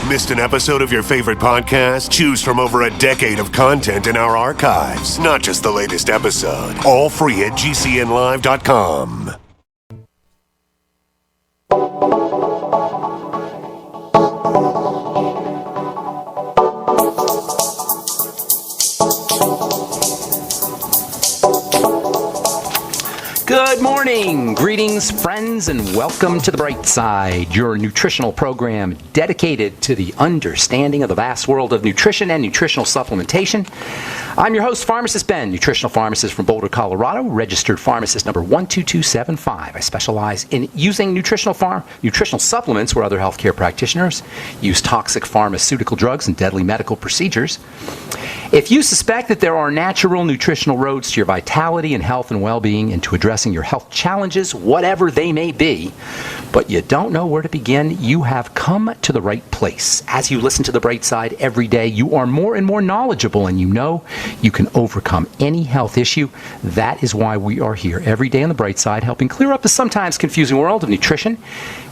Missed an episode of your favorite podcast? Choose from over a decade of content in our archives, not just the latest episode. All free at GCNlive.com. Good morning, greetings, friends, and welcome to The Bright Side, your nutritional program dedicated to the understanding of the vast world of nutrition and nutritional supplementation. I'm your host, Pharmacist Ben, nutritional pharmacist from Boulder, Colorado, registered pharmacist number 12275. I specialize in using nutritional supplements where other healthcare practitioners use toxic pharmaceutical drugs and deadly medical procedures. If you suspect that there are natural nutritional roads to your vitality and health and well-being and to addressing your health challenges, whatever they may be, but you don't know where to begin, you have come to the right place. As you listen to The Bright Side every day, you are more and more knowledgeable, and you know you can overcome any health issue. That is why we are here every day on The Bright Side, helping clear up the sometimes confusing world of nutrition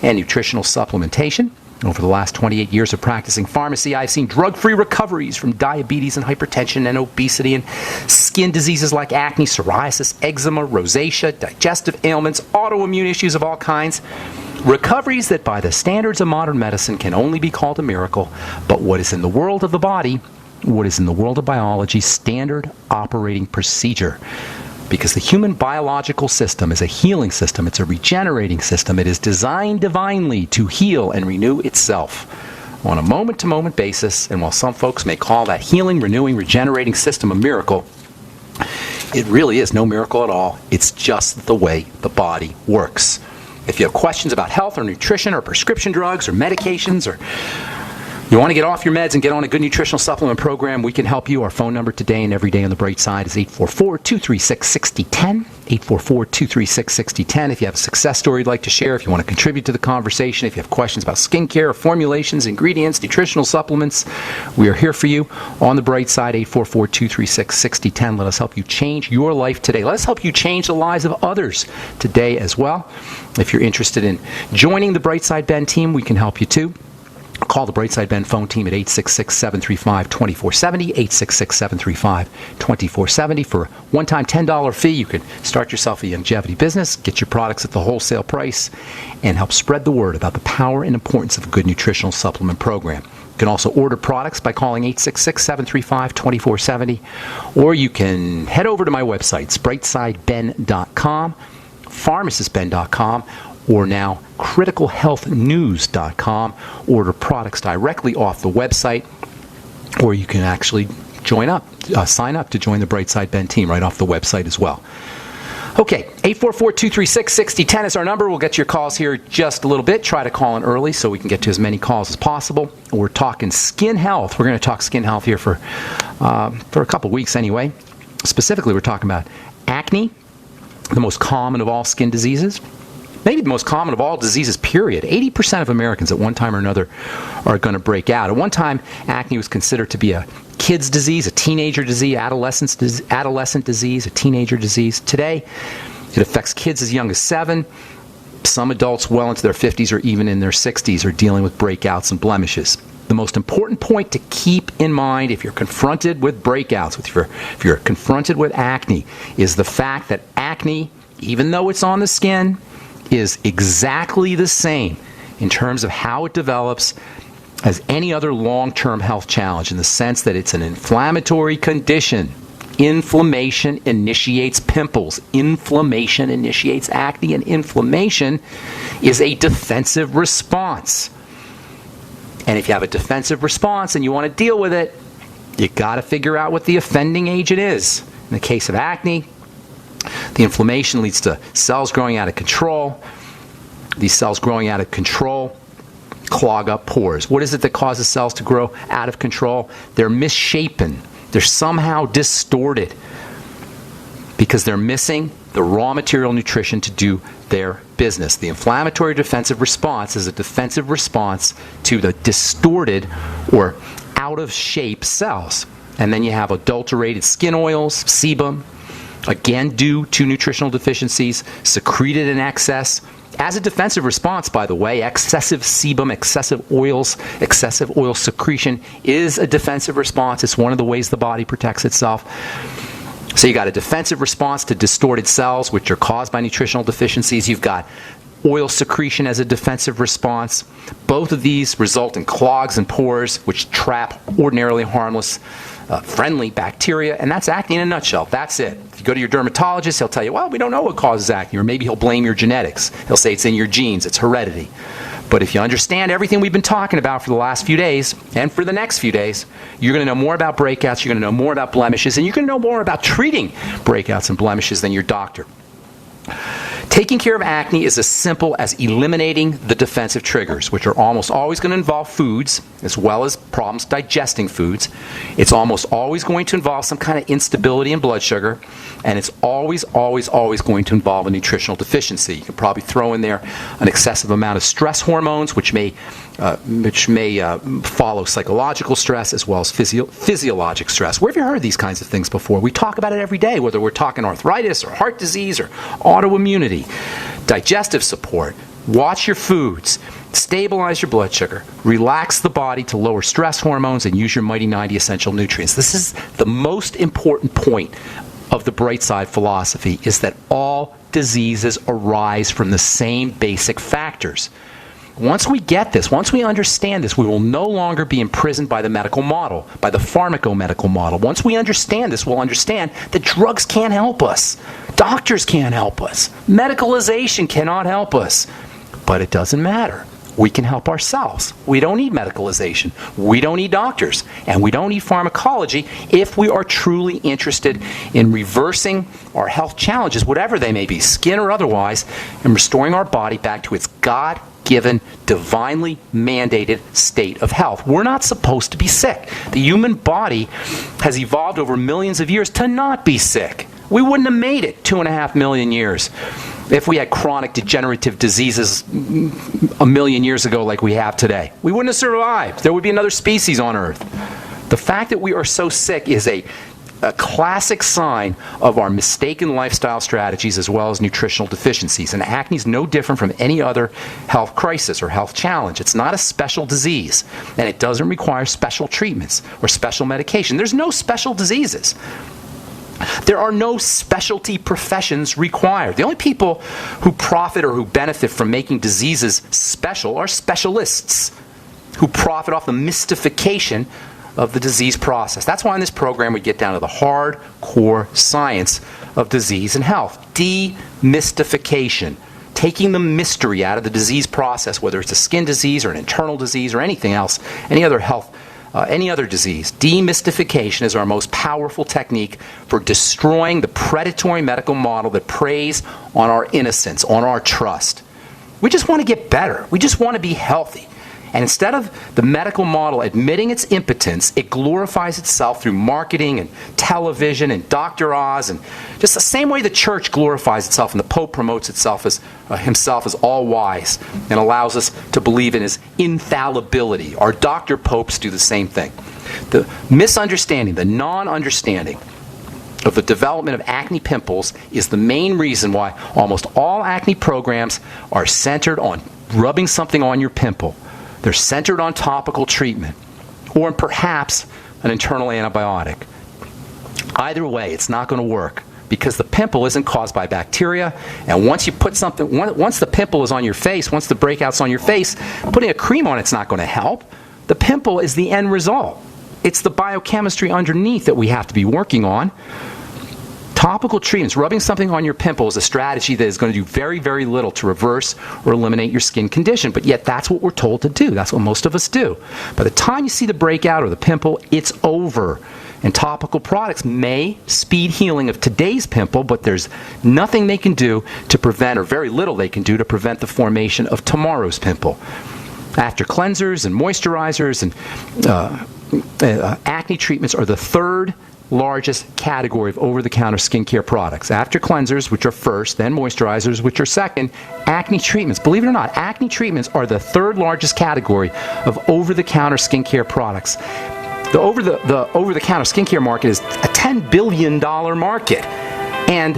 and nutritional supplementation. Over the last 28 years of practicing pharmacy, I've seen drug-free recoveries from diabetes and hypertension and obesity and skin diseases like acne, psoriasis, eczema, rosacea, digestive ailments, autoimmune issues of all kinds. Recoveries that by the standards of modern medicine can only be called a miracle, but what is in the world of the body, what is in the world of biology, standard operating procedure. Because the human biological system is a healing system. It's a regenerating system. It is designed divinely to heal and renew itself on a moment-to-moment basis. And while some folks may call that healing, renewing, regenerating system a miracle, it really is no miracle at all. It's just the way the body works. If you have questions about health or nutrition or prescription drugs or medications, or you want to get off your meds and get on a good nutritional supplement program, we can help you. Our phone number today and every day on The Bright Side is 844-236-6010, 844-236-6010. If you have a success story you'd like to share, if you want to contribute to the conversation, if you have questions about skincare, formulations, ingredients, nutritional supplements, we are here for you on The Bright Side, 844-236-6010. Let us help you change your life today. Let us help you change the lives of others today as well. If you're interested in joining the Bright Side Ben team, we can help you too. Call the Brightside Ben phone team at 866-735-2470, 866-735-2470. For a one-time $10 fee, you can start yourself a longevity business, get your products at the wholesale price, and help spread the word about the power and importance of a good nutritional supplement program. You can also order products by calling 866-735-2470, or you can head over to my websites, brightsideben.com, pharmacistben.com, or now criticalhealthnews.com. Order products directly off the website, or you can actually sign up to join the Brightside Ben team right off the website as well. Okay, 844-236-6010 is our number. We'll get to your calls here just a little bit. Try to call in early so we can get to as many calls as possible. We're talking skin health. We're going to talk skin health here for a couple weeks anyway. Specifically, we're talking about acne, the most common of all skin diseases. Maybe the most common of all diseases, period. 80% of Americans at one time or another are going to break out. At one time, acne was considered to be a kid's disease, a teenager disease, adolescent disease, a teenager disease. Today, it affects kids as young as 7. Some adults well into their 50s or even in their 60s are dealing with breakouts and blemishes. The most important point to keep in mind if you're confronted with breakouts, if you're confronted with acne, is the fact that acne, even though it's on the skin, is exactly the same in terms of how it develops as any other long-term health challenge, in the sense that it's an inflammatory condition. Inflammation initiates pimples. Inflammation initiates acne, and inflammation is a defensive response. And if you have a defensive response and you want to deal with it, you got to figure out what the offending agent is. In the case of acne, the inflammation leads to cells growing out of control. These cells growing out of control clog up pores. What is it that causes cells to grow out of control? They're misshapen. They're somehow distorted because they're missing the raw material nutrition to do their business. The inflammatory defensive response is a defensive response to the distorted or out of shape cells. And then you have adulterated skin oils, sebum, again due to nutritional deficiencies, secreted in excess. As a defensive response, by the way, excessive sebum, excessive oil secretion is a defensive response. It's one of the ways the body protects itself. So you got a defensive response to distorted cells, which are caused by nutritional deficiencies. You've got oil secretion as a defensive response. Both of these result in clogs and pores, which trap ordinarily harmless, friendly bacteria, and that's acne in a nutshell. That's it. If you go to your dermatologist, he'll tell you, well, we don't know what causes acne, or maybe he'll blame your genetics. He'll say it's in your genes, it's heredity. But if you understand everything we've been talking about for the last few days, and for the next few days, you're going to know more about breakouts, you're going to know more about blemishes, and you're going to know more about treating breakouts and blemishes than your doctor. Taking care of acne is as simple as eliminating the defensive triggers, which are almost always going to involve foods, as well as problems digesting foods. It's almost always going to involve some kind of instability in blood sugar, and it's always going to involve a nutritional deficiency. You can probably throw in there an excessive amount of stress hormones, which may follow psychological stress as well as physiologic stress. Where have you heard these kinds of things before? We talk about it every day, whether we're talking arthritis or heart disease or autoimmunity. Digestive support. Watch your foods. Stabilize your blood sugar. Relax the body to lower stress hormones and use your Mighty 90 essential nutrients. This is the most important point of the Bright Side philosophy, is that all diseases arise from the same basic factors. Once we get this, once we understand this, we will no longer be imprisoned by the medical model, by the pharmacomedical model. Once we understand this, we'll understand that drugs can't help us. Doctors can't help us. Medicalization cannot help us. But it doesn't matter. We can help ourselves. We don't need medicalization. We don't need doctors. And we don't need pharmacology if we are truly interested in reversing our health challenges, whatever they may be, skin or otherwise, and restoring our body back to its God-given, divinely mandated state of health. We're not supposed to be sick. The human body has evolved over millions of years to not be sick. We wouldn't have made it 2.5 million years if we had chronic degenerative diseases a million years ago like we have today. We wouldn't have survived. There would be another species on Earth. The fact that we are so sick is a classic sign of our mistaken lifestyle strategies as well as nutritional deficiencies. And acne is no different from any other health crisis or health challenge. It's not a special disease, and it doesn't require special treatments or special medication. There's no special diseases. There are no specialty professions required. The only people who profit or who benefit from making diseases special are specialists who profit off the mystification of the disease process. That's why in this program we get down to the hardcore science of disease and health. Demystification. Taking the mystery out of the disease process, whether it's a skin disease or an internal disease or anything else, any other disease. Demystification is our most powerful technique for destroying the predatory medical model that preys on our innocence, on our trust. We just want to get better. We just want to be healthy. And instead of the medical model admitting its impotence, it glorifies itself through marketing and television and Dr. Oz, and just the same way the church glorifies itself and the Pope promotes itself as himself as all wise and allows us to believe in his infallibility. Our Dr. Popes do the same thing. The misunderstanding, the non-understanding of the development of acne pimples is the main reason why almost all acne programs are centered on rubbing something on your pimple. They're centered on topical treatment, or perhaps an internal antibiotic. Either way, it's not going to work because the pimple isn't caused by bacteria, and once the pimple is on your face, once the breakout's on your face, putting a cream on it's not going to help. The pimple is the end result. It's the biochemistry underneath that we have to be working on. Topical treatments, rubbing something on your pimple is a strategy that is going to do very, very little to reverse or eliminate your skin condition, but yet that's what we're told to do. That's what most of us do. By the time you see the breakout or the pimple, it's over. And topical products may speed healing of today's pimple, but there's nothing they can do to prevent, or very little they can do to prevent the formation of tomorrow's pimple. After cleansers and moisturizers and acne treatments are the third largest category of over-the-counter skincare products. After cleansers, which are first, then moisturizers, which are second, acne treatments. Believe it or not, acne treatments are the third largest category of over-the-counter skincare products. The over-the-counter skincare market is a $10 billion market. And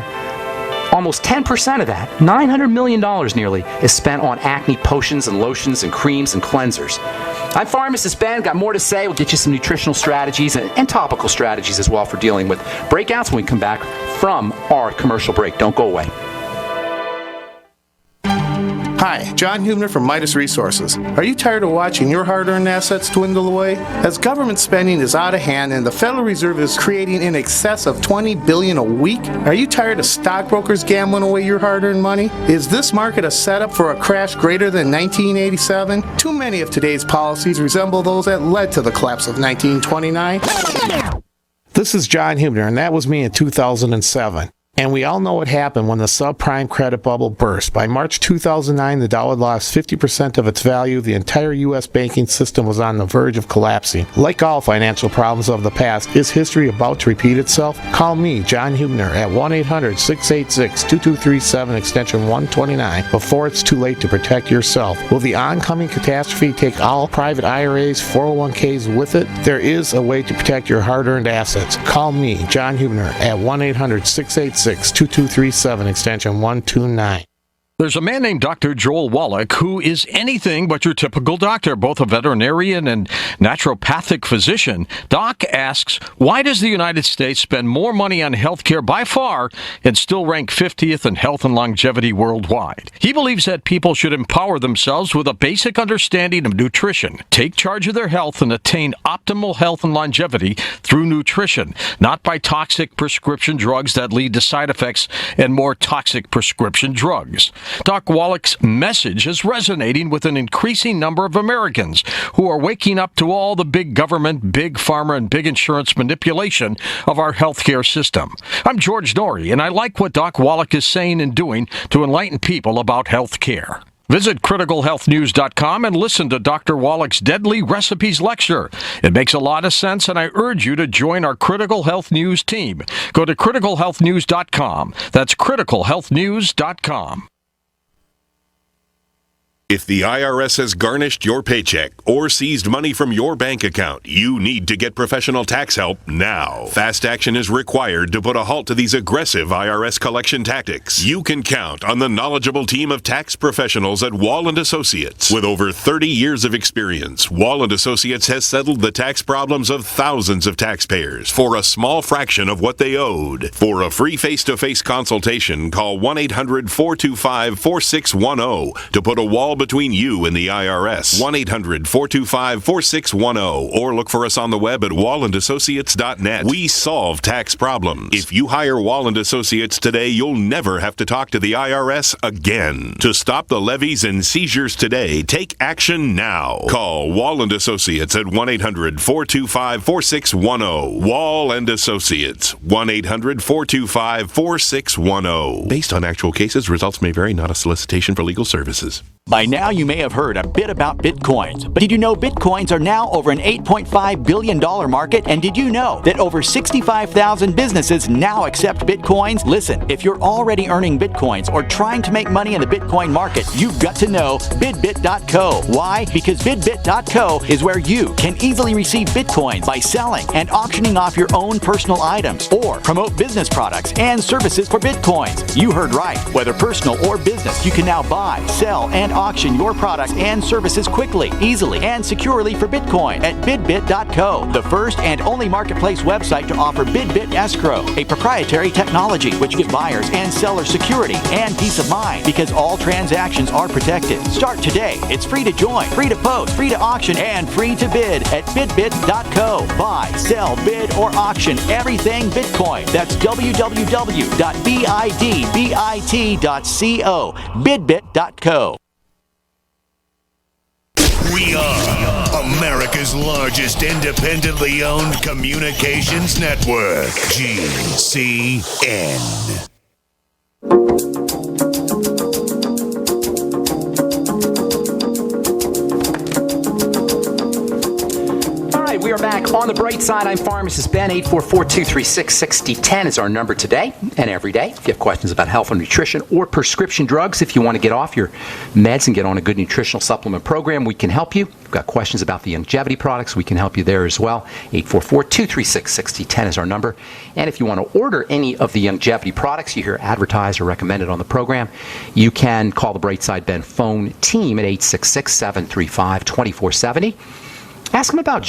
almost 10% of that, $900 million nearly, is spent on acne potions and lotions and creams and cleansers. I'm Pharmacist Ben. Got more to say. We'll get you some nutritional strategies and topical strategies as well for dealing with breakouts when we come back from our commercial break. Don't go away. Hi, John Hubner from Midas Resources. Are you tired of watching your hard-earned assets dwindle away? As government spending is out of hand and the Federal Reserve is creating in excess of $20 billion a week, are you tired of stockbrokers gambling away your hard-earned money? Is this market a setup for a crash greater than 1987? Too many of today's policies resemble those that led to the collapse of 1929. This is John Hubner, and that was me in 2007. And we all know what happened when the subprime credit bubble burst. By March 2009, the dollar lost 50% of its value. The entire U.S. banking system was on the verge of collapsing. Like all financial problems of the past, is history about to repeat itself? Call me, John Hubner, at 1-800-686-2237, extension 129, before it's too late to protect yourself. Will the oncoming catastrophe take all private IRAs, 401ks with it? There is a way to protect your hard-earned assets. Call me, John Hubner, at 1-800-686-2237, extension 129. There's a man named Dr. Joel Wallach who is anything but your typical doctor, both a veterinarian and naturopathic physician. Doc asks, why does the United States spend more money on healthcare by far and still rank 50th in health and longevity worldwide? He believes that people should empower themselves with a basic understanding of nutrition, take charge of their health, and attain optimal health and longevity through nutrition, not by toxic prescription drugs that lead to side effects and more toxic prescription drugs. Doc Wallach's message is resonating with an increasing number of Americans who are waking up to all the big government, big pharma, and big insurance manipulation of our healthcare system. I'm George Norrie, and I like what Doc Wallach is saying and doing to enlighten people about healthcare. Visit criticalhealthnews.com and listen to Dr. Wallach's Deadly Recipes lecture. It makes a lot of sense, and I urge you to join our Critical Health News team. Go to criticalhealthnews.com. That's criticalhealthnews.com. If the IRS has garnished your paycheck or seized money from your bank account, you need to get professional tax help now. Fast action is required to put a halt to these aggressive IRS collection tactics. You can count on the knowledgeable team of tax professionals at Wall & Associates. With over 30 years of experience, Wall & Associates has settled the tax problems of thousands of taxpayers for a small fraction of what they owed. For a free face-to-face consultation, call 1-800-425-4610 to put a wall between you and the IRS. 1-800-425-4610 or look for us on the web at wallandassociates.net. We solve tax problems. If you hire Wall & Associates today, you'll never have to talk to the IRS again. To stop the levies and seizures today, take action now. Call Wall & Associates at 1-800-425-4610. Wall & Associates. 1-800-425-4610. Based on actual cases, results may vary, not a solicitation for legal services. By now, you may have heard a bit about Bitcoins, but did you know Bitcoins are now over an $8.5 billion market? And did you know that over 65,000 businesses now accept Bitcoins? Listen, if you're already earning Bitcoins or trying to make money in the Bitcoin market, you've got to know bidbit.co. Why? Because bidbit.co is where you can easily receive Bitcoins by selling and auctioning off your own personal items or promote business products and services for Bitcoins. You heard right. Whether personal or business, you can now buy, sell, and auction your products and services quickly, easily, and securely for Bitcoin at bidbit.co, the first and only marketplace website to offer Bidbit Escrow, a proprietary technology which gives buyers and sellers security and peace of mind because all transactions are protected. Start today. It's free to join, free to post, free to auction, and free to bid at bidbit.co. Buy, sell, bid, or auction everything Bitcoin. That's www.bidbit.co. bidbit.co. We are America's largest independently owned communications network, GCN. We are back on the bright side. I'm Pharmacist Ben. 844-236-6010 is our number today and every day. If you have questions about health and nutrition or prescription drugs, if you want to get off your meds and get on a good nutritional supplement program, we can help you. If you've got questions about the longevity products, we can help you there as well. 844-236-6010 is our number. And if you want to order any of the longevity products you hear advertised or recommended on the program, you can call the Brightside Ben phone team at 866-735-2470. Ask them about